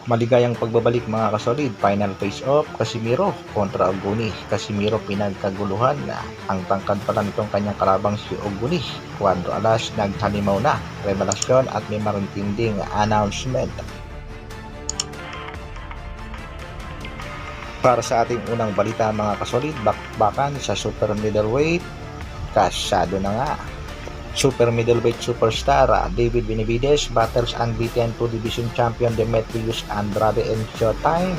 Maligayang pagbabalik mga kasolid, final face-off, Casimiro kontra Oguni. Casimiro pinagkaguluhan na ang tangkad pala nitong kanyang karabang si Oguni. Cuadro alas naghalimaw na, revelasyon at may marintinding announcement. Para sa ating unang balita mga kasolid, bakbakan sa super middleweight, kasado na nga. Super middleweight superstar David Benavidez battles unbeaten 2 division champion Demetrius Andrade in Showtime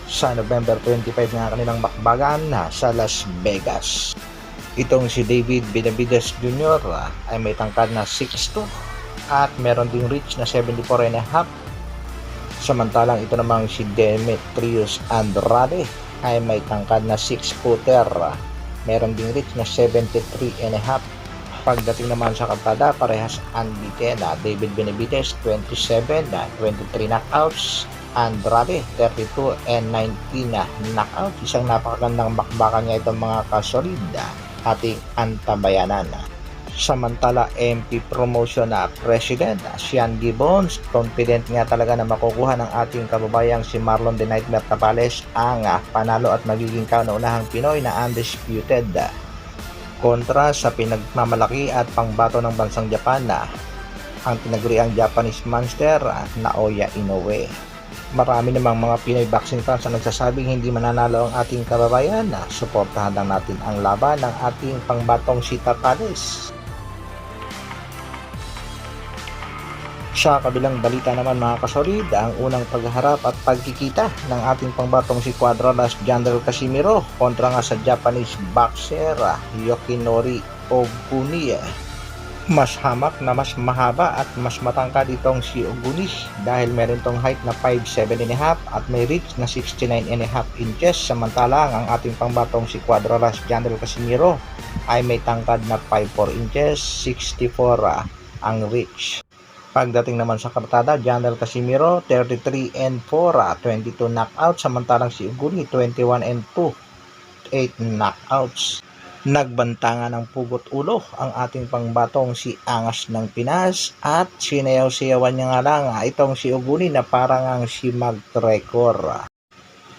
sa November 25 nga kanilang bakbagan sa Las Vegas. Itong si David Benavidez Jr. Ay may tangkad na 6'2" at meron ding reach na 74.5. Samantalang ito namang si Demetrius Andrade ay may tangkad na 6'footer, meron ding reach na 73.5. Pagdating naman sa kartada, parehas unbeaten David Benavidez 27 23 knockouts, Andrade 32 and 19 knockout. Isang napakagandang bakbakan nga itong mga kasolid ating antabayanan. Samantala MP Promotion President Sean Gibbons, confident nga talaga na makukuha ng ating kababayang si Marlon The Nightmare Tapales ang panalo at magiging kauna-unahang Pinoy na undisputed kontra sa pinagmamalaki at pangbato ng bansang Japan ang tinaguriang Japanese Monster Naoya Inoue. Marami namang mga Pinoy boxing fans ang nagsasabing hindi mananalo ang ating kababayan. Suportahan lang natin ang laban ng ating pangbatong si Tapales. Sa kabilang balita naman mga kasolid, ang unang pagharap at pagkikita ng ating pangbatong si Cuadro-Las Jandel Casimiro kontra nga sa Japanese boxer Yoshinori Oguni. Mas hamak na mas mahaba at mas matangkad itong si Oguni dahil meron tong height na 5'7.5" at may reach na 69.5 inches. Samantalang ang ating pangbatong si Cuadro-Las Jandel Casimiro ay may tangkad na 5'4 inches, 64 ang reach. Pagdating naman sa kartada, Jandel Casimiro 33-4, 22 knockout, samantalang si Oguni 21-2, 8 knockouts. Nagbantangan ng pugot ulo ang ating pangbatong si Angas ng Pinas at sinayaw-sayawan niya nga lang itong si Oguni na parang ang si mag-record.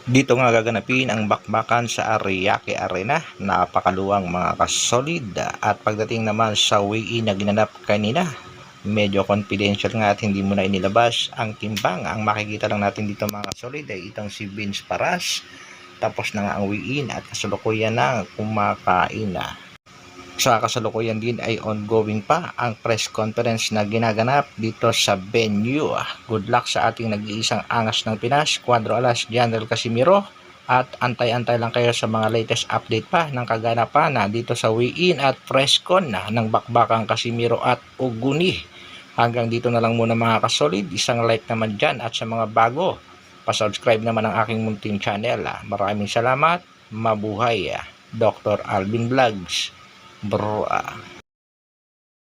Dito nga gaganapin ang bakbakan sa Ariake Arena, napakaluwang mga kasolid. At pagdating naman sa weigh-in na ginanap kanina, medyo confidential nga at hindi mo na inilabas ang timbang. Ang makikita lang natin dito mga kasolid ay itong si Vince Paras. Tapos na nga ang weigh-in at kasalukuyan na kumakain na. Sa kasalukuyan din ay ongoing pa ang press conference na ginaganap dito sa venue. Good luck sa ating nag-iisang Angas ng Pinas, Cuadro-Las Jandel Casimiro. At antay-antay lang kayo sa mga latest update pa ng kaganapan dito sa weigh-in at press con ng bakbakang Casimiro at Oguni. Hanggang dito na lang muna mga kasolid. Isang like naman dyan at sa mga bago, pasubscribe naman ang aking munting channel. Maraming salamat. Mabuhay. Dr. Alvin Vlogs. Bro.